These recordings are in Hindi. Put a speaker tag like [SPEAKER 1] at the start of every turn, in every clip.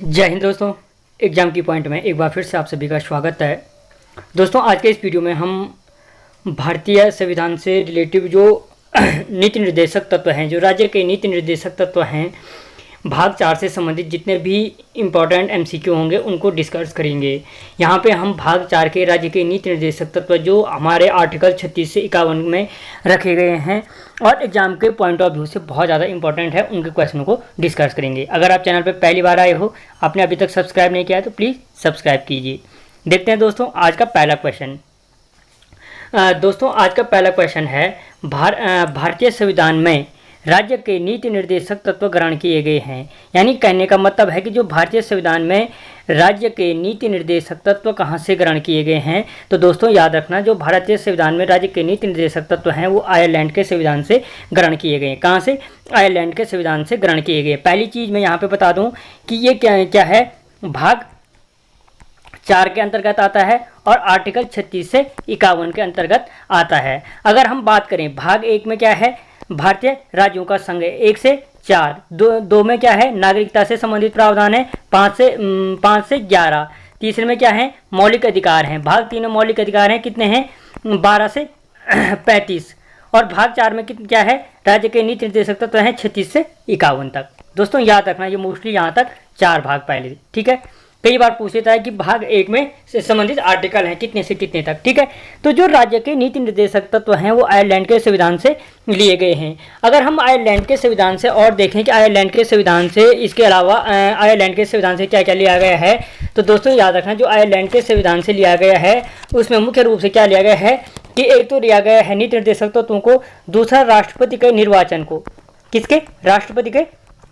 [SPEAKER 1] जय हिंद दोस्तों। एग्जाम की पॉइंट में एक बार फिर से आप सभी का स्वागत है। दोस्तों आज के इस वीडियो में हम भारतीय संविधान से रिलेटिव जो नीति निर्देशक तत्व हैं, जो राज्य के नीति निर्देशक तत्व हैं, भाग 4 से संबंधित जितने भी इम्पोर्टेंट एमसीक्यू होंगे उनको डिस्कस करेंगे। यहाँ पे हम भाग 4 के राज्य के नीति निर्देशक तत्व जो हमारे आर्टिकल 36 से 51 में रखे गए हैं और एग्जाम के पॉइंट ऑफ व्यू से बहुत ज़्यादा इंपॉर्टेंट है, उनके क्वेश्चनों को डिस्कस करेंगे। अगर आप चैनल पर पहली बार आए हो, आपने अभी तक सब्सक्राइब नहीं किया है तो प्लीज़ सब्सक्राइब कीजिए। देखते हैं दोस्तों आज का पहला क्वेश्चन। दोस्तों आज का पहला क्वेश्चन है, भारतीय संविधान में राज्य के नीति निर्देशक तत्व ग्रहण किए गए हैं। यानी कहने का मतलब है कि जो भारतीय संविधान में राज्य के नीति निर्देशक तत्व कहाँ से ग्रहण किए गए हैं। तो दोस्तों याद रखना, जो भारतीय संविधान में राज्य के नीति निर्देशक तत्व हैं वो आयरलैंड के संविधान से ग्रहण किए गए। कहाँ से? आयरलैंड के संविधान से ग्रहण किए गए। पहली चीज़ मैं यहाँ पे बता दूँ कि ये क्या है, भाग 4 के अंतर्गत आता है और आर्टिकल 36 से 51 के अंतर्गत आता है। अगर हम बात करें भाग 1 में क्या है, भारतीय राज्यों का संघ है 1 से 4, दो में क्या है, नागरिकता से संबंधित प्रावधान है 5 से 11, तीसरे में क्या है, मौलिक अधिकार हैं। भाग 3 में मौलिक अधिकार हैं कितने हैं, 12 से 35, और भाग 4 में क्या है, राज्य के नीति निर्देशक तत्व हैं 36 से 51 तक। दोस्तों याद रखना, ये मोस्टली यहाँ तक 4 भाग पहले, ठीक है। कई बार पूछ लेता है कि भाग 1 में से संबंधित आर्टिकल हैं कितने से कितने तक, ठीक है। तो जो राज्य के नीति निर्देशक तत्व हैं वो आयरलैंड के संविधान से लिए गए हैं। अगर हम आयरलैंड के संविधान से और देखें कि आयरलैंड के संविधान से इसके अलावा आयरलैंड के संविधान से क्या क्या लिया गया है, तो दोस्तों याद रखना, जो आयरलैंड के संविधान से लिया गया है उसमें मुख्य रूप से क्या लिया गया है कि एक तो लिया गया है नीति निर्देशक तत्वों को, दूसरा राष्ट्रपति के निर्वाचन को, किसके, राष्ट्रपति के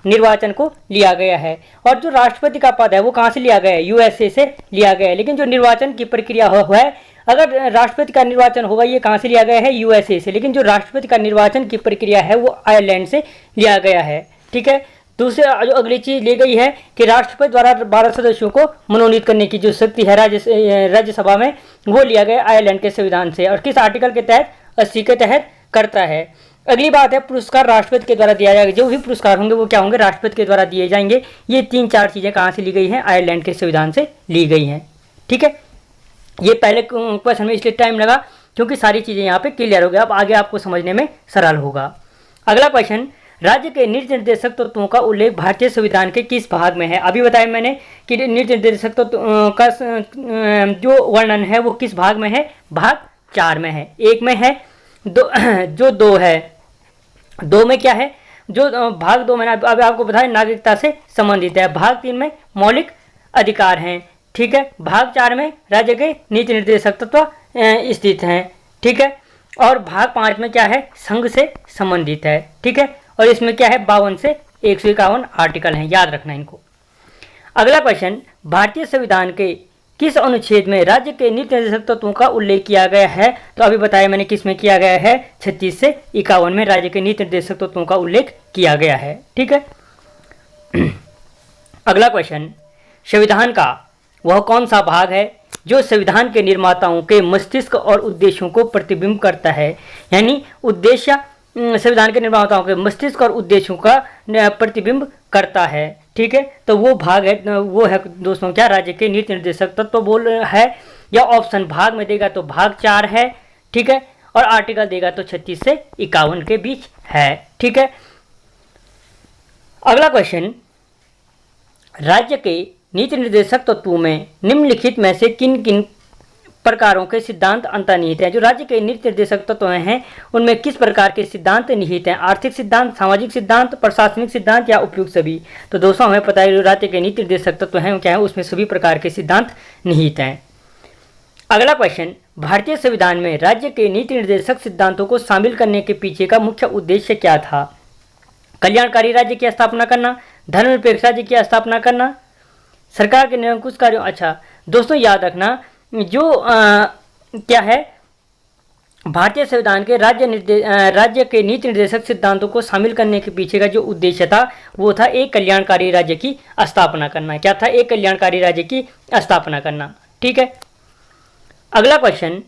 [SPEAKER 1] निर्वाचन को लिया गया है। और जो राष्ट्रपति का पद है वो कहाँ से लिया गया है, यूएसए से लिया गया है। लेकिन जो निर्वाचन की प्रक्रिया हुआ है, अगर राष्ट्रपति का निर्वाचन होगा ये कहाँ से लिया गया है, यूएसए से, लेकिन जो राष्ट्रपति का निर्वाचन की प्रक्रिया है वो आयरलैंड से लिया गया है, ठीक है। दूसरे जो अगली चीज ली गई है कि राष्ट्रपति द्वारा 12 सदस्यों को मनोनीत करने की जो शक्ति है राज्यसभा में, वो लिया गया आयरलैंड के संविधान से, और किस आर्टिकल के तहत, 80 के तहत करता है। अगली बात है, पुरस्कार राष्ट्रपति के द्वारा दिया जाएगा। जो भी पुरस्कार होंगे वो क्या होंगे, राष्ट्रपति के द्वारा दिए जाएंगे। ये 3-4 चीज़ें कहाँ से ली गई हैं, आयरलैंड के संविधान से ली गई हैं, ठीक है। ये पहले क्वेश्चन में इसलिए टाइम लगा क्योंकि सारी चीज़ें यहाँ पे क्लियर हो गया, अब आगे आपको समझने में सरल होगा। अगला क्वेश्चन, राज्य के नीति निर्देशक तत्वों का उल्लेख भारतीय संविधान के किस भाग में है। अभी बताया मैंने कि नीति निर्देशक तत्व का जो वर्णन है वो किस भाग में है, भाग 4 में है। 1 में है, जो 2 है, 2 में क्या है, जो भाग 2 में अब आपको बताया नागरिकता से संबंधित है। भाग 3 में मौलिक अधिकार हैं, ठीक है। भाग 4 में राज्य के नीति निर्देशक तत्व स्थित हैं, ठीक है। और भाग 5 में क्या है, संघ से संबंधित है, ठीक है। और इसमें क्या है, 52 से 151 आर्टिकल हैं, याद रखना इनको। अगला क्वेश्चन, भारतीय संविधान के किस अनुच्छेद में राज्य के नीति निर्देशक तत्वों का उल्लेख किया गया है। तो अभी बताया मैंने किस में किया गया है, 36 से 51 में राज्य के नीति निर्देशक तत्वों का उल्लेख किया गया है, ठीक है। अगला क्वेश्चन, संविधान का वह कौन सा भाग है जो संविधान के निर्माताओं के मस्तिष्क और उद्देश्यों को प्रतिबिंब करता है। यानी उद्देश्य संविधान के निर्माताओं के मस्तिष्क और उद्देश्यों का प्रतिबिंब करता है, ठीक है। तो वो भाग है, वो है दोस्तों क्या, राज्य के नीति निर्देशक तत्व बोल है, या ऑप्शन भाग में देगा तो भाग 4 है, ठीक है, और आर्टिकल देगा तो 36 से 51 के बीच है, ठीक है। अगला क्वेश्चन, राज्य के नीति निर्देशक तत्वों में निम्नलिखित में से किन किन प्रकारों के सिद्धांत अंतर्निहित हैं। जो राज्य के नीति निर्देशक तत्व हैं उनमें किस प्रकार के सिद्धांत निहित हैं, आर्थिक सिद्धांत, सामाजिक सिद्धांत, प्रशासनिक सिद्धांत या उपयुक्त सभी। तो दोस्तों हमें पता है जो राज्य के नीति निर्देशक तत्व हैं क्या है, उसमें सभी प्रकार के सिद्धांत निहित हैं। अगला क्वेश्चन, भारतीय संविधान में राज्य के नीति निर्देशक सिद्धांतों को शामिल करने के पीछे का मुख्य उद्देश्य क्या था। कल्याणकारी राज्य की स्थापना करना, धर्मनिरपेक्ष राज्य की स्थापना करना, सरकार के निरंकुश कार्यों। अच्छा दोस्तों याद रखना, जो क्या है, भारतीय संविधान के राज्य के नीति निर्देशक सिद्धांतों को शामिल करने के पीछे का जो उद्देश्य था वो था एक कल्याणकारी राज्य की स्थापना करना। क्या था, एक कल्याणकारी राज्य की स्थापना करना, ठीक है। अगला क्वेश्चन,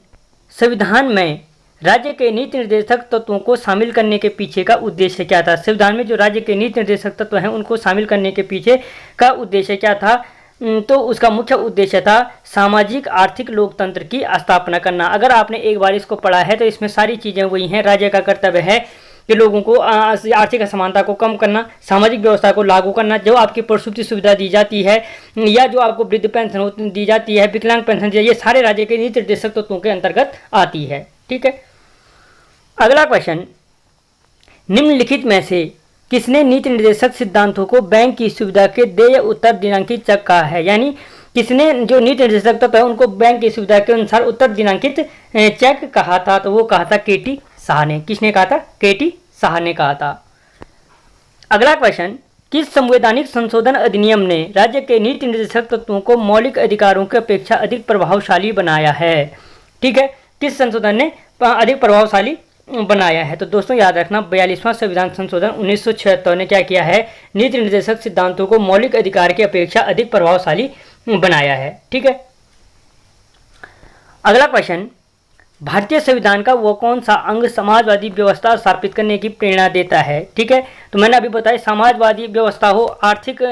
[SPEAKER 1] संविधान में राज्य के नीति निर्देशक तत्वों को शामिल करने के पीछे का उद्देश्य क्या था। संविधान में जो राज्य के नीति निर्देशक तत्व हैं उनको शामिल करने के पीछे का उद्देश्य क्या था, तो उसका मुख्य उद्देश्य था सामाजिक आर्थिक लोकतंत्र की स्थापना करना। अगर आपने एक बार इसको पढ़ा है तो इसमें सारी चीज़ें वही हैं। राज्य का कर्तव्य है कि लोगों को आर्थिक असमानता को कम करना, सामाजिक व्यवस्था को लागू करना, जो आपकी प्रसूति सुविधा दी जाती है या जो आपको वृद्ध पेंशन दी जाती है, विकलांग पेंशन, ये सारे राज्य के नीति निर्देशक तत्वों के अंतर्गत आती है। ठीक है, अगला क्वेश्चन, निम्नलिखित में से किसने नीति निर्देशक सिद्धांतों को बैंक की सुविधा के देय उत्तर दिनांकित चेक कहा है। यानी किसने जो नीति निर्देशक तत्व है उनको बैंक की सुविधा के अनुसार उत्तर दिनांकित चेक कहा था, तो वो कहा था केटी शाह ने। किसने कहा था? केटी शाह ने कहा था। अगला क्वेश्चन, किस संवैधानिक संशोधन अधिनियम ने राज्य के नीति निर्देशक तत्वों को मौलिक अधिकारों की अपेक्षा अधिक प्रभावशाली बनाया है। ठीक है, किस संशोधन ने अधिक प्रभावशाली बनाया है? तो दोस्तों याद रखना, 42वां संविधान संशोधन 1976 ने क्या किया है, नीति निर्देशक सिद्धांतों को मौलिक अधिकार की अपेक्षा अधिक प्रभावशाली बनाया है। ठीक है, अगला क्वेश्चन, भारतीय संविधान का वो कौन सा अंग समाजवादी व्यवस्था स्थापित करने की प्रेरणा देता है। ठीक है, तो मैंने अभी बताया समाजवादी व्यवस्था हो, आर्थिक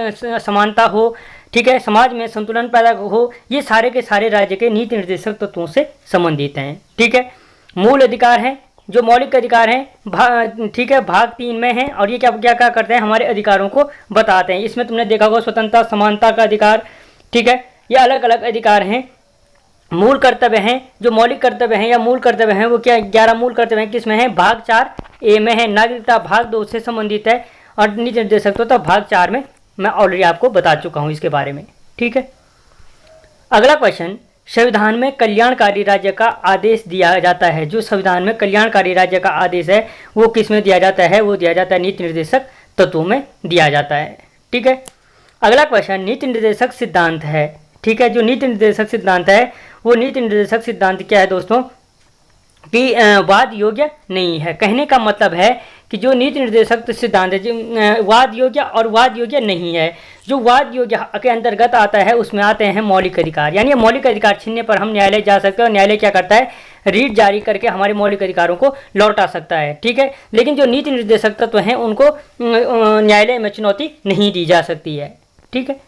[SPEAKER 1] समानता हो, ठीक है, समाज में संतुलन पैदा हो, ये सारे के सारे राज्य के नीति निर्देशक तत्वों से संबंधित हैं। ठीक है, मूल अधिकार हैं, जो मौलिक अधिकार हैं, ठीक है, भाग 3 में हैं और ये क्या क्या क्या करते हैं, हमारे अधिकारों को बताते हैं। इसमें तुमने देखा होगा स्वतंत्रता समानता का अधिकार, ठीक है, ये अलग अलग अधिकार हैं। मूल कर्तव्य हैं, जो मौलिक कर्तव्य हैं या मूल कर्तव्य हैं वो क्या 11 मूल कर्तव्य हैं, किसमें है, भाग 4A में है। नागरिकता भाग 2 से संबंधित है और नीति निर्देशक तो भाग 4 में मैं ऑलरेडी आपको बता चुका हूँ इसके बारे में। ठीक है, अगला क्वेश्चन, संविधान में कल्याणकारी राज्य का आदेश दिया जाता है। जो संविधान में कल्याणकारी राज्य का आदेश है वो किस में दिया जाता है, वो दिया जाता है नीति निर्देशक तत्वों में दिया जाता है। ठीक है, अगला क्वेश्चन, नीति निर्देशक सिद्धांत है। ठीक है, जो नीति निर्देशक सिद्धांत है वो नीति निर्देशक सिद्धांत क्या है दोस्तों, कि वाद योग्य नहीं है। कहने का मतलब है कि जो नीति निर्देशक सिद्धांत है जो वाद योग्य और वाद योग्य नहीं है। जो वाद योग्य के अंतर्गत आता है उसमें आते हैं मौलिक अधिकार, यानी मौलिक अधिकार छीनने पर हम न्यायालय जा सकते हैं और न्यायालय क्या करता है, रीट जारी करके हमारे मौलिक अधिकारों को लौटा सकता है। ठीक है, लेकिन जो नीति निर्देशक तत्व हैं उनको न्यायालय में चुनौती नहीं दी जा सकती है। ठीक है,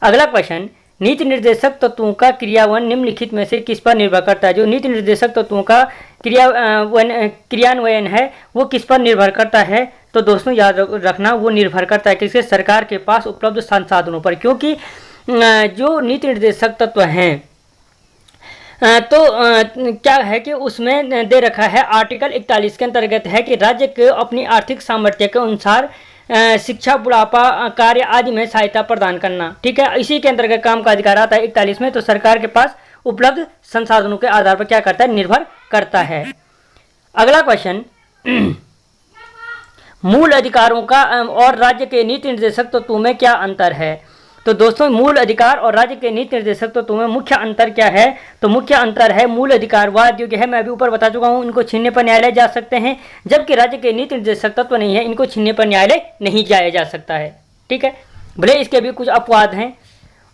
[SPEAKER 1] अगला क्वेश्चन, नीति निर्देशक तत्वों का क्रियान्वयन निम्नलिखित में से किस पर निर्भर करता है। जो नीति निर्देशक तत्वों का क्रियान्वयन है वो किस पर निर्भर करता है, तो दोस्तों याद रखना वो निर्भर करता है किसके, सरकार के पास उपलब्ध संसाधनों पर। क्योंकि जो नीति निर्देशक तत्व हैं तो क्या है कि उसमें दे रखा है आर्टिकल 41 के अंतर्गत है कि राज्य को अपनी आर्थिक सामर्थ्य के अनुसार शिक्षा, बुढ़ापा, कार्य आदि में सहायता प्रदान करना। ठीक है, इसी के अंतर्गत काम का अधिकार आता है 41 में। तो सरकार के पास उपलब्ध संसाधनों के आधार पर क्या करता है, निर्भर करता है। अगला क्वेश्चन, मूल अधिकारों का और राज्य के नीति निर्देशक तत्वों में क्या अंतर है। तो दोस्तों मूल अधिकार और राज्य के नीति निर्देशक तत्वों में मुख्य अंतर क्या है, तो मुख्य अंतर है मूल अधिकार वाद योग्य है, मैं अभी ऊपर बता चुका हूँ, इनको छीनने पर न्यायालय जा सकते हैं, जबकि राज्य के नीति निर्देशक तत्व नहीं है, इनको छीनने पर न्यायालय नहीं जाया जा सकता है। ठीक है, भले इसके भी कुछ अपवाद हैं।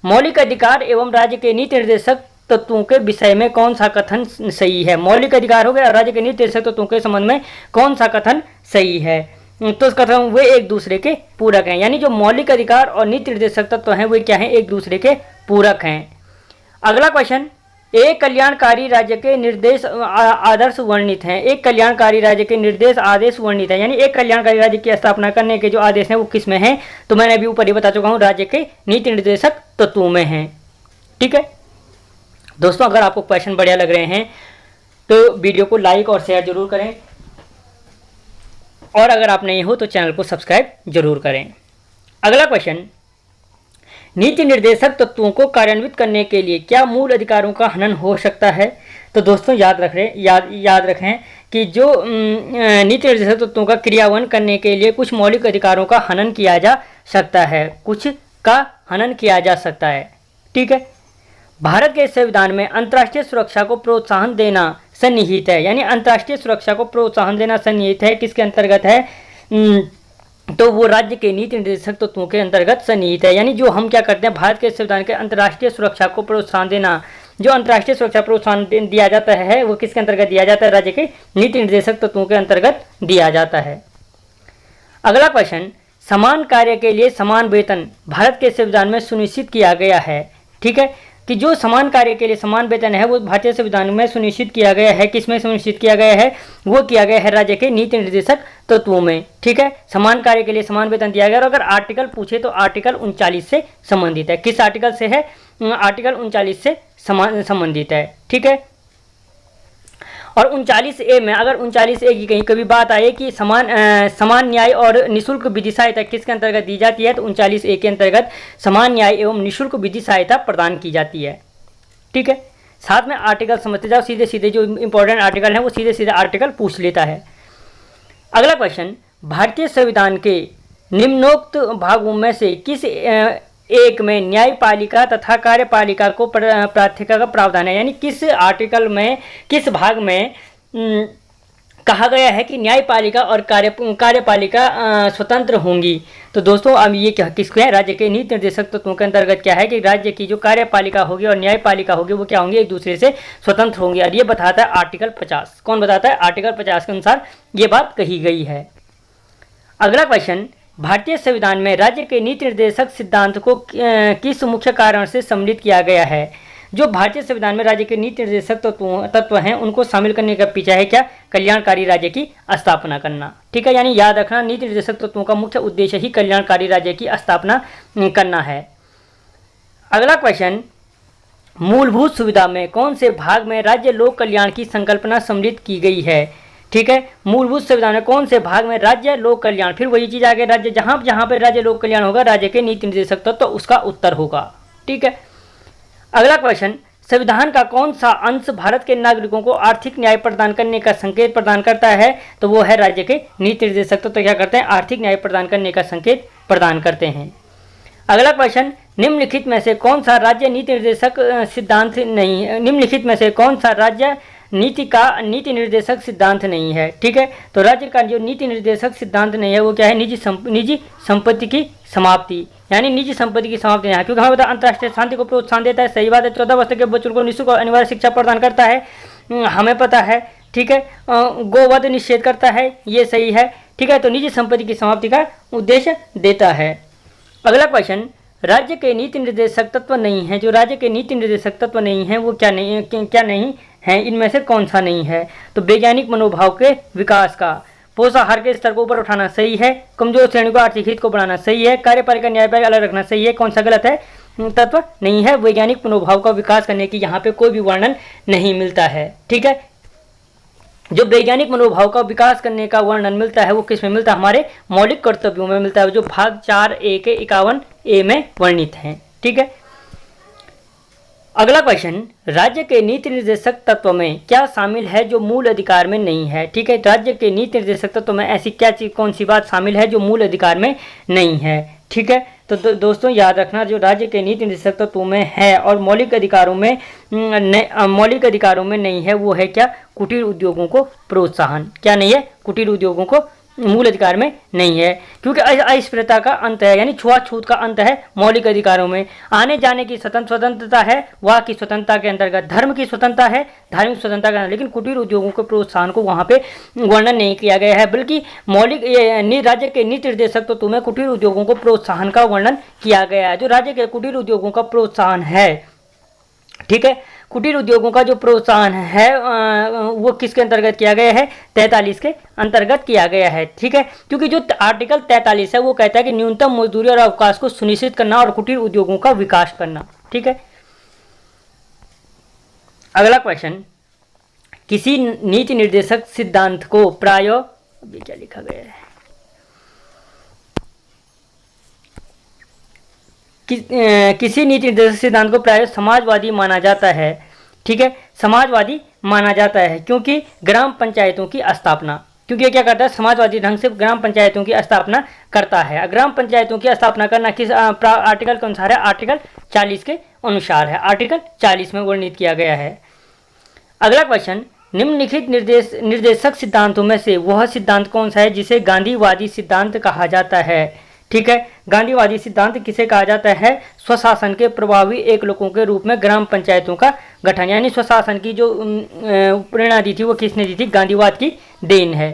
[SPEAKER 1] मौलिक अधिकार एवं राज्य के नीति निर्देशक तत्वों के विषय में कौन सा कथन सही है। मौलिक अधिकार हो गया और राज्य के नीति निर्देशक तत्वों के संबंध में कौन सा कथन सही है, तो इसका कथन वे एक दूसरे के पूरक हैं। यानी जो मौलिक अधिकार और नीति निर्देशक तत्व हैं वे क्या हैं, एक दूसरे के पूरक हैं। अगला क्वेश्चन, एक कल्याणकारी राज्य के निर्देश आदर्श वर्णित हैं। एक कल्याणकारी राज्य के निर्देश आदेश वर्णित है, यानी एक कल्याणकारी राज्य की स्थापना करने के जो आदेश हैं वो किस में हैं, तो मैंने अभी ऊपर ही बता चुका हूँ, राज्य के नीति निर्देशक तत्वों में हैं। ठीक है दोस्तों, अगर आपको क्वेश्चन बढ़िया लग रहे हैं तो वीडियो को लाइक और शेयर जरूर करें, और अगर आप नहीं हो तो चैनल को सब्सक्राइब जरूर करें। अगला क्वेश्चन, नीति निर्देशक तत्वों को कार्यान्वित करने के लिए क्या मूल अधिकारों का हनन हो सकता है। तो दोस्तों याद रखें कि जो नीति निर्देशक तत्वों का क्रियान्वयन करने के लिए कुछ मौलिक अधिकारों का हनन किया जा सकता है, कुछ का हनन किया जा सकता है। ठीक है, भारत के संविधान में अंतर्राष्ट्रीय सुरक्षा को प्रोत्साहन देना सन्निहित है, यानी अंतर्राष्ट्रीय सुरक्षा को प्रोत्साहन देना सन्निहित है, किसके अंतर्गत है, तो वो राज्य के नीति निर्देशक तत्वों के अंतर्गत सन्निहित है। यानी जो हम क्या करते हैं, भारत के संविधान के अंतर्राष्ट्रीय सुरक्षा को प्रोत्साहन देना जो अंतर्राष्ट्रीय सुरक्षा प्रोत्साहन दिया जाता है वो किसके अंतर्गत दिया जाता है? राज्य के नीति निर्देशक तत्वों के अंतर्गत दिया जाता है। अगला क्वेश्चन, समान कार्य के लिए समान वेतन भारत के संविधान में सुनिश्चित किया गया है। ठीक है, कि जो समान कार्य के लिए समान वेतन है वो भारतीय संविधान में सुनिश्चित किया गया है। किसमें सुनिश्चित किया गया है? वो किया गया है राज्य के नीति निर्देशक तत्वों में। ठीक है, समान कार्य के लिए समान वेतन दिया गया। और अगर आर्टिकल पूछे तो आर्टिकल 39 से संबंधित है। किस आर्टिकल से है? आर्टिकल 39 से संबंधित है। ठीक है, और 39A में अगर 39A की कहीं कभी बात आए कि समान न्याय और निःशुल्क विधि सहायता किसके अंतर्गत दी जाती है, तो 39A के अंतर्गत समान न्याय एवं निःशुल्क विधि सहायता प्रदान की जाती है। ठीक है, साथ में आर्टिकल समझते जाओ, सीधे सीधे जो इंपॉर्टेंट आर्टिकल है वो सीधे सीधे आर्टिकल पूछ लेता है। अगला क्वेश्चन, भारतीय संविधान के निम्नोक्त भागों में से किस एक में न्यायपालिका तथा कार्यपालिका को प्राथमिकता का प्रावधान है? यानी किस आर्टिकल में, किस भाग में कहा गया है कि न्यायपालिका और कार्यपालिका स्वतंत्र होंगी? तो दोस्तों अब ये क्या किसको है? राज्य के नीति निर्देशक तत्वों के अंतर्गत क्या है कि राज्य की जो कार्यपालिका होगी और न्यायपालिका होगी वो क्या होंगी? एक दूसरे से स्वतंत्र होंगी। और ये बताता है आर्टिकल 50। कौन बताता है? आर्टिकल 50 के अनुसार ये बात कही गई है। अगला क्वेश्चन, भारतीय संविधान में राज्य के नीति निर्देशक सिद्धांत को किस मुख्य कारण से सम्मिलित किया गया है? जो भारतीय संविधान में राज्य के नीति निर्देशक तत्व हैं उनको शामिल करने का पीछा है क्या? कल्याणकारी राज्य की स्थापना करना। ठीक है, यानी याद रखना नीति निर्देशक तत्वों का मुख्य उद्देश्य ही कल्याणकारी राज्य की स्थापना करना है। अगला क्वेश्चन, मूलभूत सुविधा में कौन से भाग में राज्य लोक कल्याण की संकल्पना सम्मिलित की गई है? ठीक है, मूलभूत संविधान में कौन से भाग में राज्य लोक कल्याण, फिर वही चीज आगे राज्य जहां जहां पर राज्य लोक कल्याण होगा राज्य के नीति निर्देशक तत्व तो उसका उत्तर होगा। ठीक है, अगला क्वेश्चन, संविधान का कौन सा अंश भारत के नागरिकों को आर्थिक न्याय प्रदान करने का संकेत प्रदान करता है? तो वो है राज्य के नीति निर्देशक तत्व। तो क्या करते हैं? आर्थिक न्याय प्रदान करने का संकेत प्रदान करते हैं। अगला क्वेश्चन, निम्नलिखित में से कौन सा राज्य नीति निर्देशक सिद्धांत नहीं है? निम्नलिखित में से कौन सा राज्य नीति निर्देशक सिद्धांत नहीं है? ठीक है, तो राज्य का जो नीति निर्देशक सिद्धांत नहीं है वो क्या है? निजी संपत्ति की समाप्ति, यानी निजी संपत्ति की समाप्ति यहाँ, क्योंकि हमें पता अंतर्राष्ट्रीय शांति को प्रोत्साहन देता है। सही बात है, 14 वर्ष के बच्चों को निःशुल्क और अनिवार्य शिक्षा प्रदान करता है, हमें पता है। ठीक है, गोवध निषेध करता है, ये सही है। ठीक है, तो निजी संपत्ति की समाप्ति का उद्देश्य देता है। अगला क्वेश्चन, राज्य के नीति निर्देशक तत्व नहीं है। जो राज्य के नीति निर्देशक तत्व नहीं है वो क्या नहीं है? इनमें से कौन सा नहीं है? तो वैज्ञानिक मनोभाव के विकास का, पोषाहार के स्तर को ऊपर उठाना सही है, कमजोर श्रेणी को आर्थिक हित को बढ़ाना सही है, कार्यपालिका न्यायपालिका अलग रखना सही है। कौन सा गलत है? तत्व नहीं है। वैज्ञानिक मनोभाव का विकास करने की यहाँ पे कोई भी वर्णन नहीं मिलता है। ठीक है, जो वैज्ञानिक मनोभाव का विकास करने का वर्णन मिलता है वो किस में मिलता है? हमारे मौलिक कर्तव्यों में मिलता है, जो भाग 4A के 51A में वर्णित है। ठीक है, अगला क्वेश्चन, राज्य के नीति निर्देशक तत्व में क्या शामिल है जो मूल अधिकार में नहीं है? ठीक है, राज्य के नीति निर्देशक तत्व में ऐसी क्या चीज, कौन सी बात शामिल है जो मूल अधिकार में नहीं है? ठीक है, तो दोस्तों याद रखना, जो राज्य के नीति निर्देशक तत्वों में है और मौलिक अधिकारों में नहीं है वो है क्या? कुटीर उद्योगों को प्रोत्साहन। क्या नहीं है? कुटीर उद्योगों को मूल अधिकार में नहीं है, क्योंकि अस्पृश्यता का अंत है, यानी छुआछूत का अंत है मौलिक अधिकारों में। आने जाने की स्वतंत्रता है, वाक की स्वतंत्रता के अंतर्गत, धर्म की स्वतंत्रता है, धार्मिक स्वतंत्रता का, लेकिन कुटीर उद्योगों के प्रोत्साहन को वहाँ पे वर्णन नहीं किया गया है, बल्कि मौलिक राज्य के नीति निर्देशक तो तुम्हें कुटीर उद्योगों को प्रोत्साहन का वर्णन किया गया है। जो राज्य के कुटीर उद्योगों का प्रोत्साहन है, ठीक है, कुटीर उद्योगों का जो प्रोत्साहन है वो किसके अंतर्गत किया गया है? 43 के अंतर्गत किया गया है। ठीक है, क्योंकि जो आर्टिकल 43 है वो कहता है कि न्यूनतम मजदूरी और अवकाश को सुनिश्चित करना और कुटीर उद्योगों का विकास करना। ठीक है, अगला क्वेश्चन, किसी नीति निर्देशक सिद्धांत को प्राय, अभी क्या लिखा गया है, किसी नीति निर्देशक सिद्धांत को प्राय समाजवादी माना जाता है। ठीक है, समाजवादी माना जाता है क्योंकि ग्राम पंचायतों की स्थापना, क्योंकि ये क्या करता है? समाजवादी ढंग से ग्राम पंचायतों की स्थापना करता है। ग्राम पंचायतों की स्थापना करना किस आर्टिकल के अनुसार है? आर्टिकल 40 के अनुसार है, आर्टिकल 40 में वर्णित किया गया है। अगला क्वेश्चन, निम्नलिखित निर्देशक सिद्धांतों में से वह सिद्धांत कौन सा है जिसे गांधीवादी सिद्धांत कहा जाता है? ठीक है। गांधीवादी सिद्धांत किसे कहा जाता है? स्वशासन के प्रभावी एक लोगों के रूप में ग्राम पंचायतों का गठन, यानी स्वशासन की जो प्रेरणा दी थी वो किसने दी थी? गांधीवाद की देन है।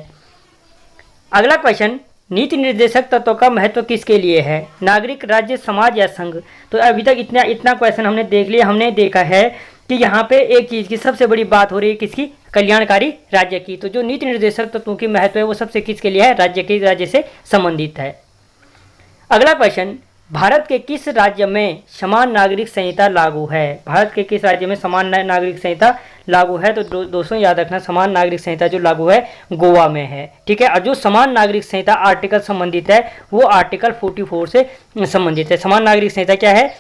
[SPEAKER 1] अगला क्वेश्चन, नीति निर्देशक तत्वों का महत्व किसके लिए है? नागरिक, राज्य, समाज या संघ? तो अभी तक इतना क्वेश्चन हमने देख लिया। हमने देखा है कि यहाँ पे एक चीज़ की सबसे बड़ी बात हो रही है किसकी? कल्याणकारी राज्य की। तो जो नीति निर्देशक तत्वों की महत्व है वो सबसे किसके लिए है? राज्य से संबंधित है। अगला क्वेश्चन, भारत के किस राज्य में समान नागरिक संहिता लागू है? भारत के किस राज्य में समान नागरिक संहिता लागू है? तो दोस्तों याद रखना, समान नागरिक संहिता जो लागू है गोवा में है, ठीक है। और जो समान नागरिक संहिता आर्टिकल संबंधित है वो आर्टिकल 44 से संबंधित है। समान नागरिक संहिता क्या है?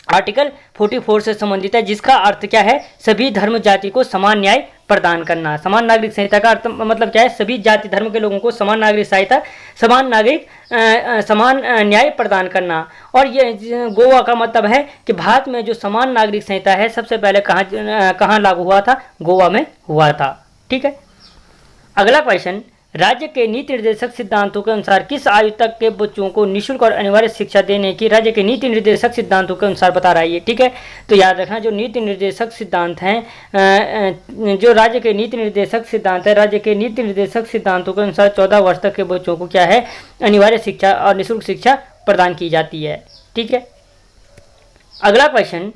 [SPEAKER 1] आर्टिकल 44 से संबंधित है, जिसका अर्थ क्या है? सभी धर्म जाति को समान न्याय प्रदान करना। समान नागरिक संहिता का अर्थ मतलब क्या है? सभी जाति धर्म के लोगों को समान न्याय प्रदान करना। और ये गोवा का मतलब है कि भारत में जो समान नागरिक संहिता है सबसे पहले कहाँ लागू हुआ था? गोवा में हुआ था, ठीक है। अगला क्वेश्चन, राज्य के नीति निर्देशक सिद्धांतों के अनुसार किस आयु तक के बच्चों को निःशुल्क और अनिवार्य शिक्षा देने की राज्य के नीति निर्देशक सिद्धांतों के अनुसार बता रहा है ये, ठीक है। तो याद रखना, जो नीति निर्देशक सिद्धांत हैं, जो राज्य के नीति निर्देशक सिद्धांत है, राज्य के नीति निर्देशक सिद्धांतों के अनुसार 14 वर्ष तक के बच्चों को क्या है? अनिवार्य शिक्षा और निःशुल्क शिक्षा प्रदान की जाती है, ठीक है। अगला क्वेश्चन,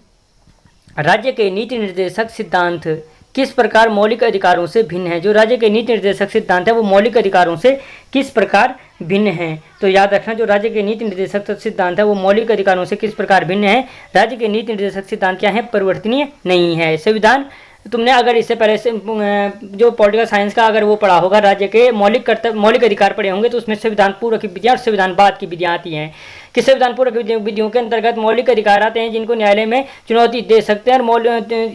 [SPEAKER 1] राज्य के नीति निर्देशक सिद्धांत किस प्रकार मौलिक अधिकारों से भिन्न है? जो राज्य के नीति निर्देशक सिद्धांत है वो मौलिक अधिकारों से किस प्रकार भिन्न है? तो याद रखना, जो राज्य के नीति निर्देशक सिद्धांत है वो मौलिक अधिकारों से किस प्रकार भिन्न है? राज्य के नीति निर्देशक सिद्धांत क्या है? परिवर्तनीय नहीं है। संविधान, तुमने अगर इससे पहले से जो पॉलिटिकल साइंस का अगर वो पढ़ा होगा, राज्य के मौलिक अधिकार पढ़े होंगे, तो उसमें संविधान पूर्व की विधियाँ और संविधान बाद की विधियाँ आती हैं। कि संविधान पूर्व की विधियों के अंतर्गत मौलिक अधिकार आते हैं जिनको न्यायालय में चुनौती दे सकते हैं, और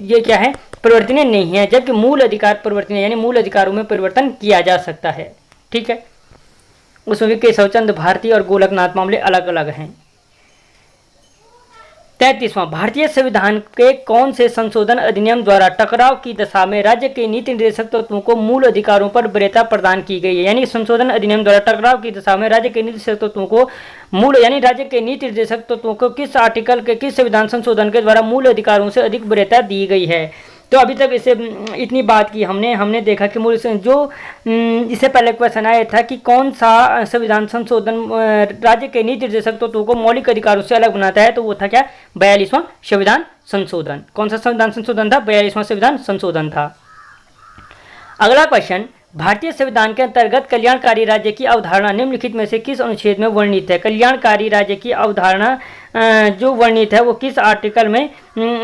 [SPEAKER 1] ये क्या है? परिवर्तनीय नहीं है। जबकि मूल अधिकार परिवर्तनीय, यानी मूल अधिकारों में परिवर्तन किया जा सकता है, ठीक है। उसमें केशव चंद्र भारती और गोलकनाथ मामले अलग अलग हैं। 33वां, भारतीय संविधान के कौन से संशोधन अधिनियम द्वारा टकराव की दशा में राज्य के नीति निर्देशक तत्वों को मूल अधिकारों पर वरीयता प्रदान की गई है? यानी संशोधन अधिनियम द्वारा टकराव की दशा में राज्य के नीति निर्देशक तत्वों को राज्य के नीति निर्देशक तत्वों को किस आर्टिकल के, किस संविधान संशोधन के द्वारा मूल अधिकारों से अधिक वरीयता दी गई है? तो अभी तक इसे इतनी बात की हमने देखा कि मूल जो इससे पहले क्वेश्चन आया था कि कौन सा संविधान संशोधन राज्य के नीति निर्देशक तत्वों को मौलिक अधिकारों से अलग बनाता है, तो वो था क्या? 42वां संविधान संशोधन। कौन सा संविधान संशोधन था? 42वां संविधान संशोधन था। अगला क्वेश्चन, भारतीय संविधान के अंतर्गत कल्याणकारी राज्य की अवधारणा निम्नलिखित में से किस अनुच्छेद में वर्णित है? कल्याणकारी राज्य की अवधारणा जो वर्णित है वो किस आर्टिकल में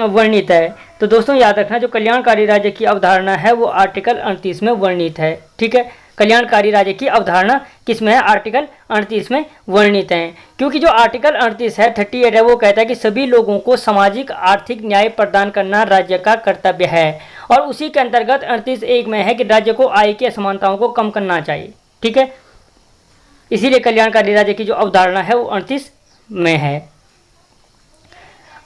[SPEAKER 1] वर्णित है? तो दोस्तों याद रखना, जो कल्याणकारी राज्य की अवधारणा है वो आर्टिकल 38 में वर्णित है, ठीक है। कल्याणकारी राज्य की अवधारणा किस में है? आर्टिकल 38 में वर्णित है। क्योंकि जो आर्टिकल 38 है 38 है वो कहता है कि सभी लोगों को सामाजिक आर्थिक न्याय प्रदान करना राज्य का कर्तव्य है, और उसी के अंतर्गत 38(1) में है कि राज्य को आय की असमानताओं को कम करना चाहिए, ठीक है। इसीलिए कल्याणकारी राज्य की जो अवधारणा है वो 38 में है।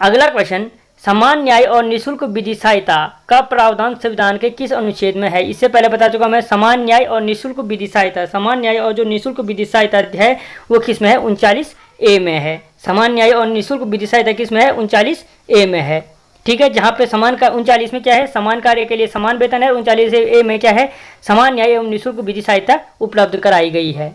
[SPEAKER 1] अगला क्वेश्चन, समान न्याय और निःशुल्क विधि सहायता का प्रावधान संविधान के किस अनुच्छेद में है? इससे पहले बता चुका मैं, समान न्याय और निःशुल्क विधि सहायता, समान न्याय और जो निःशुल्क विधि सहायता है वो किस में है? 39A में है। समान न्याय और निःशुल्क विधि सहायता किस में है? 39A में है, ठीक है। जहाँ पे समान का 39 में क्या है? समान कार्य के लिए समान वेतन है। 39A में क्या है? समान न्याय एवं निःशुल्क विधि सहायता उपलब्ध कराई गई है।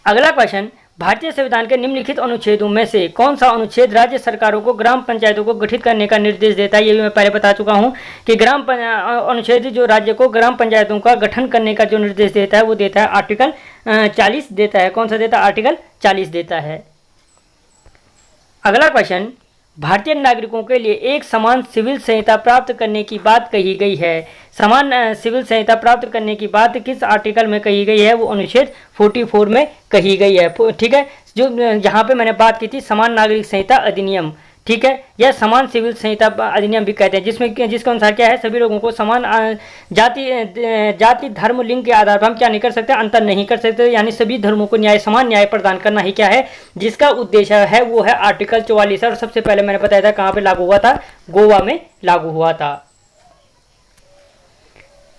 [SPEAKER 1] अगला क्वेश्चन, भारतीय संविधान के निम्नलिखित अनुच्छेदों में से कौन सा अनुच्छेद राज्य सरकारों को ग्राम पंचायतों को गठित करने का निर्देश देता है? ये भी मैं पहले बता चुका हूँ कि अनुच्छेद जो राज्य को ग्राम पंचायतों का गठन करने का जो निर्देश देता है वो देता है आर्टिकल 40 देता है। कौन सा देता है? आर्टिकल 40 देता है। अगला क्वेश्चन, भारतीय नागरिकों के लिए एक समान सिविल संहिता प्राप्त करने की बात कही गई है। समान सिविल संहिता प्राप्त करने की बात किस आर्टिकल में कही गई है? वो अनुच्छेद 44 में कही गई है, ठीक है। जो जहाँ पे मैंने बात की थी समान नागरिक संहिता अधिनियम, ठीक है, यह समान सिविल संहिता अधिनियम भी कहते हैं, जिसके अनुसार क्या है? सभी लोगों को समान जाति धर्म लिंग के आधार पर हम क्या नहीं कर सकते? अंतर नहीं कर सकते, यानी सभी धर्मों को समान न्याय प्रदान करना ही क्या है? जिसका उद्देश्य है वो है आर्टिकल 44। और सबसे पहले मैंने बताया था कहाँ पे लागू हुआ था? गोवा में लागू हुआ था।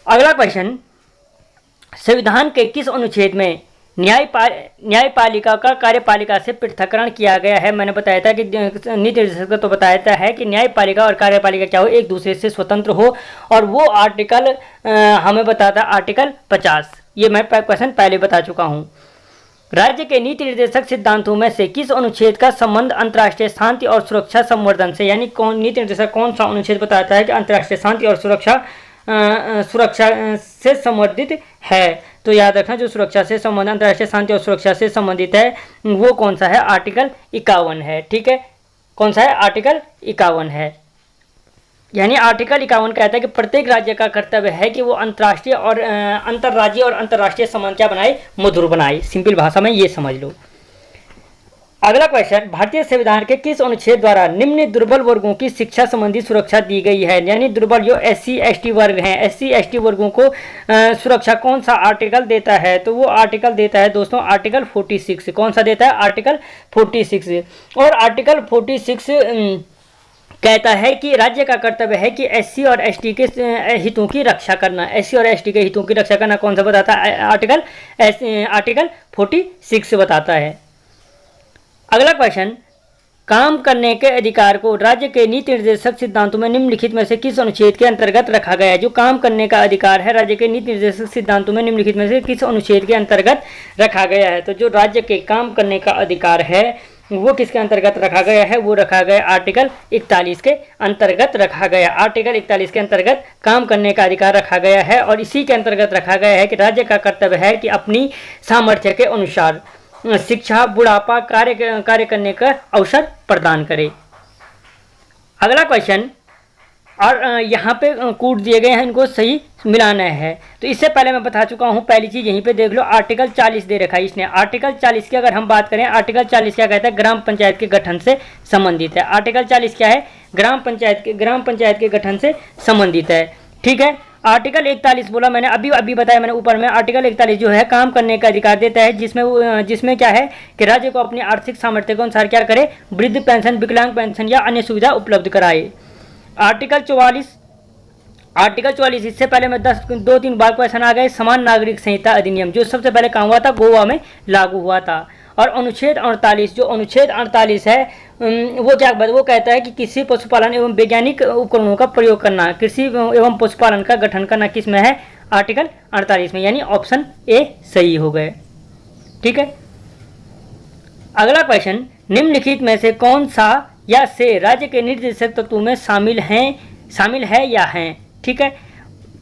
[SPEAKER 1] अगला क्वेश्चन, संविधान के किस अनुच्छेद में न्यायपालिका का कार्यपालिका से पृथक्करण किया गया है। मैंने बताया था कि नीति निर्देशक तो बताया है कि न्यायपालिका और कार्यपालिका क्या हो, एक दूसरे से स्वतंत्र हो, और वो आर्टिकल हमें बताता है आर्टिकल 50। ये मैं क्वेश्चन पहले बता चुका हूँ। राज्य के नीति निर्देशक सिद्धांतों में से किस अनुच्छेद का संबंध अंतर्राष्ट्रीय शांति और सुरक्षा संवर्धन से, यानी कौन नीति निर्देशक कौन सा अनुच्छेद बताता है कि अंतर्राष्ट्रीय शांति और सुरक्षा से संबंधित है। तो याद रखना, जो सुरक्षा से संबंधित, अंतर्राष्ट्रीय शांति और सुरक्षा से संबंधित है वो कौन सा है, आर्टिकल 51 है। ठीक है, कौन सा है, आर्टिकल 51 है। यानी आर्टिकल 51 कहता है कि प्रत्येक राज्य का कर्तव्य है कि वो अंतर्राष्ट्रीय और अंतर्राज्यीय और अंतर्राष्ट्रीय संबंध क्या बनाए, मधुर बनाए। सिंपल भाषा में ये समझ लो। अगला क्वेश्चन, भारतीय संविधान के किस अनुच्छेद द्वारा निम्न दुर्बल वर्गों की शिक्षा संबंधी सुरक्षा दी गई है। यानी दुर्बल जो SC ST वर्ग हैं, SC ST वर्गों को सुरक्षा कौन सा आर्टिकल देता है, तो वो आर्टिकल देता है दोस्तों आर्टिकल 46। कौन सा देता है, आर्टिकल 46। और आर्टिकल 46 कहता है कि राज्य का कर्तव्य है कि SC और ST के हितों की रक्षा करना। SC और ST के हितों की रक्षा करना कौन सा बताता है, आर्टिकल 46 बताता है। अगला क्वेश्चन, काम करने के अधिकार को राज्य के नीति निर्देशक सिद्धांतों में निम्नलिखित में से किस अनुच्छेद के अंतर्गत रखा गया है। जो काम करने का अधिकार है राज्य के नीति निर्देशक सिद्धांतों में निम्नलिखित में से किस अनुच्छेद के अंतर्गत रखा गया है। तो जो राज्य के काम करने का अधिकार है वो किसके अंतर्गत रखा गया है, वो रखा गया आर्टिकल 41 के अंतर्गत रखा गया। आर्टिकल 41 के अंतर्गत काम करने का अधिकार रखा गया है, और इसी के अंतर्गत रखा गया है कि राज्य का कर्तव्य है कि अपनी सामर्थ्य के अनुसार शिक्षा, बुढ़ापा, कार्य करने का अवसर प्रदान करे। अगला क्वेश्चन, और यहाँ पे कूट दिए गए हैं, इनको सही मिलाना है। तो इससे पहले मैं बता चुका हूँ, पहली चीज़ यहीं पे देख लो, आर्टिकल 40 दे रखा है इसने। आर्टिकल 40 की अगर हम बात करें, आर्टिकल 40 क्या कहता है, ग्राम पंचायत के गठन से संबंधित है। आर्टिकल 40 क्या है, ग्राम पंचायत के गठन से संबंधित है। ठीक है, आर्टिकल 41 बोला मैंने, अभी बताया मैंने ऊपर में, आर्टिकल 41 जो है काम करने का अधिकार देता है, जिसमें क्या है कि राज्य को अपनी आर्थिक सामर्थ्य के अनुसार क्या करे, वृद्ध पेंशन, विकलांग पेंशन या अन्य सुविधा उपलब्ध कराए। आर्टिकल 44 इससे पहले मैं 2-3 बार क्वेश्चन आ गए। समान नागरिक संहिता अधिनियम जो सबसे पहले कहाँ हुआ था, गोवा में लागू हुआ था। और अनुच्छेद 48, जो अनुच्छेद 48 है वो कहता है कि कृषि, पशुपालन एवं वैज्ञानिक उपकरणों का प्रयोग करना, कृषि एवं पशुपालन का गठन करना किस में है, आर्टिकल 48 में, यानी ऑप्शन ए सही हो गए। ठीक है, अगला क्वेश्चन, निम्नलिखित में से कौन सा या से राज्य के निर्देशक तत्वों में शामिल है या हैं। ठीक है,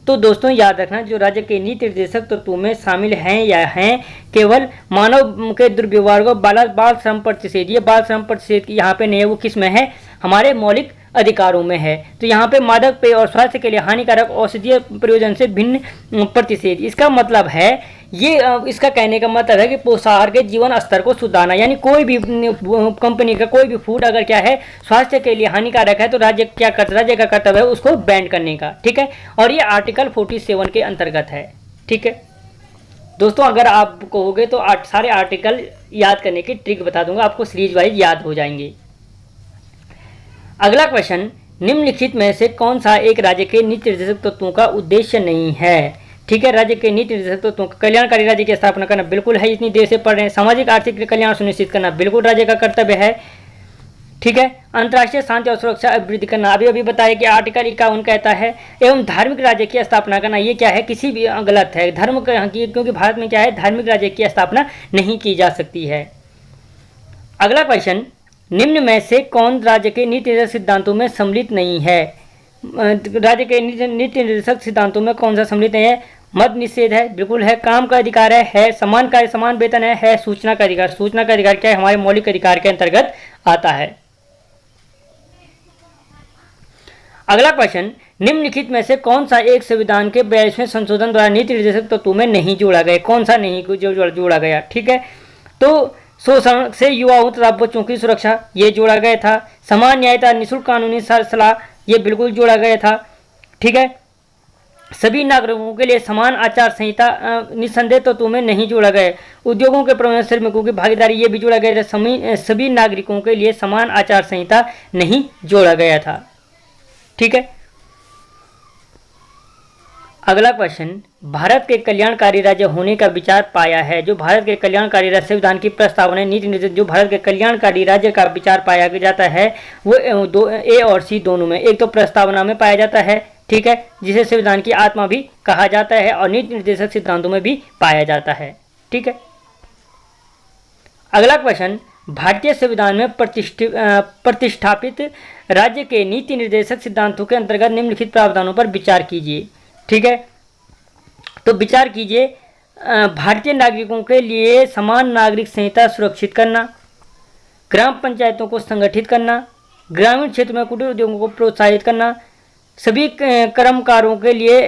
[SPEAKER 1] तो दोस्तों याद रखना, जो राज्य के नीति निर्देशक तत्वों में शामिल हैं या हैं, केवल मानव के दुर्व्यवहार को बाल श्रम प्रतिषेध, ये बाल श्रम प्रतिषेध यहाँ पे नहीं है, वो किस में है, हमारे मौलिक अधिकारों में है। तो यहाँ पे मादक पेय और स्वास्थ्य के लिए हानिकारक औषधीय प्रयोजन से भिन्न प्रतिषेध, इसका मतलब है इसका कहने का मतलब है कि पोषाहार के जीवन स्तर को सुधारना। यानी कोई भी कंपनी का कोई भी फूड अगर क्या है स्वास्थ्य के लिए हानिकारक है तो राज्य का कर्तव्य है उसको बैन करने का। ठीक है, और ये आर्टिकल 47 के अंतर्गत है। ठीक है दोस्तों, अगर आप कहोगे तो सारे आर्टिकल याद करने की ट्रिक बता दूंगा, आपको सीरीज वाइज याद हो जाएंगे। अगला क्वेश्चन, निम्नलिखित में से कौन सा एक राज्य के नीति निर्देशक तत्वों का उद्देश्य नहीं है। ठीक है, राज्य के नीति निर्देशक तत्वों का कल्याणकारी राज्य की स्थापना करना बिल्कुल है, इतनी देर से पढ़ रहे हैं। सामाजिक आर्थिक कल्याण सुनिश्चित करना बिल्कुल राज्य का कर्तव्य है। ठीक है, अंतर्राष्ट्रीय शांति और सुरक्षा अभिवृद्धि करना, अभी बताया कि आर्टिकल 51 कहता है। एवं धार्मिक राज्य की स्थापना करना, ये क्या है, किसी भी गलत है धर्म की, क्योंकि भारत में क्या है, धार्मिक राज्य की स्थापना नहीं की जा सकती है। अगला क्वेश्चन, निम्न में से कौन राज्य के नीति निर्देशक सिद्धांतों में सम्मिलित नहीं है। राज्य के नीति निर्देशक सिद्धांतों में कौन सा सम्मिलित नहीं है, मद निषेध है, बिल्कुल है, काम का अधिकार है, समान कार्य समान वेतन है, सूचना का अधिकार। सूचना का अधिकार क्या है, हमारे मौलिक अधिकार के अंतर्गत आता है। अगला क्वेश्चन, निम्नलिखित में से कौन सा एक संविधान के 42वें संशोधन द्वारा नीति निर्देशक तत्वों में नहीं जोड़ा गया, कौन सा नहीं जोड़ा गया। ठीक है, तो शोषण से युवाओं तथा बच्चों की सुरक्षा, ये जोड़ा गया था। समान न्यायता, निःशुल्क कानूनी सलाह, ये बिल्कुल जोड़ा गया था। ठीक है, सभी नागरिकों के लिए समान आचार संहिता निस्संदेह तत्वों में नहीं जोड़ा गया। उद्योगों के प्रबंधन श्रमिकों की भागीदारी, ये भी जोड़ा गया था। सभी नागरिकों के लिए समान आचार संहिता नहीं जोड़ा गया था। ठीक है, अगला क्वेश्चन, भारत के कल्याणकारी राज्य होने का विचार पाया है। जो भारत के कल्याणकारी राज्य संविधान की प्रस्तावना नीति निर्देश जो भारत के कल्याणकारी राज्य का विचार पाया जाता है वो दो ए और सी दोनों में, एक तो प्रस्तावना में पाया जाता है, ठीक है, जिसे संविधान की आत्मा भी कहा जाता है, और नीति निर्देशक सिद्धांतों में भी पाया जाता है, ठीक है। अगला क्वेश्चन, भारतीय संविधान में प्रतिष्ठापित राज्य के नीति निर्देशक सिद्धांतों के अंतर्गत निम्नलिखित प्रावधानों पर विचार कीजिए, ठीक है। तो विचार कीजिए, भारतीय नागरिकों के लिए समान नागरिक संहिता सुरक्षित करना, ग्राम पंचायतों को संगठित करना, ग्रामीण क्षेत्र में कुटीर उद्योगों को प्रोत्साहित करना, सभी कर्मकारों के लिए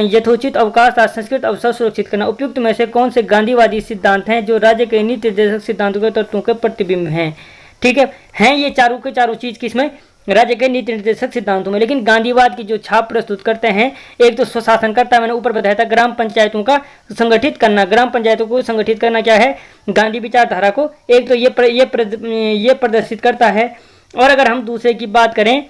[SPEAKER 1] यथोचित अवकाश तथा संस्कृत अवसर सुरक्षित करना। उपयुक्त में से कौन से गांधीवादी सिद्धांत हैं जो राज्य के नीति निर्देशक सिद्धांतों के तत्वों के प्रतिबिंब हैं, ठीक है। हैं ये चारों के चारों चीज किसमें, राज्य के नीति निर्देशक सिद्धांतों में। लेकिन गांधीवाद की जो छाप प्रस्तुत करते हैं, एक तो स्वशासन करता है, मैंने ऊपर बताया था, ग्राम पंचायतों का संगठित करना, ग्राम पंचायतों को संगठित करना क्या है, गांधी विचारधारा को एक तो ये प्रदर्शित करता है। और अगर हम दूसरे की बात करें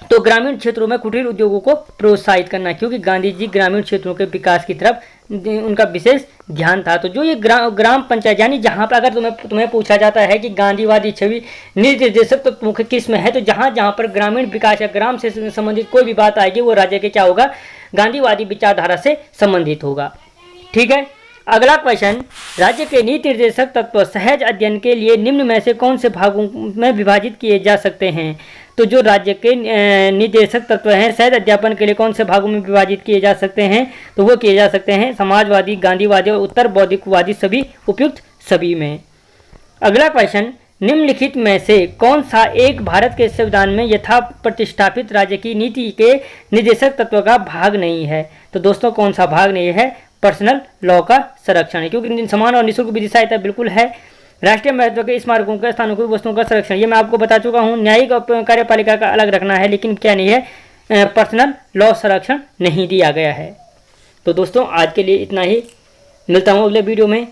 [SPEAKER 1] तो ग्रामीण क्षेत्रों में कुटीर उद्योगों को प्रोत्साहित करना, क्योंकि गांधी जी ग्रामीण क्षेत्रों के विकास की तरफ उनका विशेष ध्यान था। तो जो ये ग्राम पंचायत, यानी जहाँ पर अगर तुम्हें पूछा जाता है कि गांधीवादी छवि नीति निर्देशक तो मुख्य किस में है, तो जहाँ पर ग्रामीण विकास या ग्राम से संबंधित कोई भी बात आएगी वो राज्य के क्या होगा, गांधीवादी विचारधारा से संबंधित होगा, ठीक है। अगला क्वेश्चन, राज्य के नीति निर्देशक तत्व सहज अध्ययन के लिए निम्न में से कौन से भागों में विभाजित किए जा सकते हैं। तो जो राज्य के निर्देशक तत्व हैं सहज अध्यापन के लिए कौन से भागों में विभाजित किए जा सकते हैं, तो वो किए जा सकते हैं समाजवादी, गांधीवादी और उत्तर बौद्धिकवादी, सभी उपयुक्त सभी में। अगला क्वेश्चन, निम्नलिखित में से कौन सा एक भारत के संविधान में यथा प्रतिष्ठापित राज्य की नीति के निर्देशक तत्व का भाग नहीं है। तो दोस्तों कौन सा भाग नहीं है, पर्सनल लॉ का संरक्षण है, क्योंकि समान और निःशुल्क विधि सहायता बिल्कुल है। राष्ट्रीय महत्व के स्मारकों के स्थानों की वस्तुओं का संरक्षण, ये मैं आपको बता चुका हूँ। न्यायिक और कार्यपालिका का अलग रखना है, लेकिन क्या नहीं है, पर्सनल लॉ संरक्षण नहीं दिया गया है। तो दोस्तों आज के लिए इतना ही, मिलता हूँ अगले वीडियो में।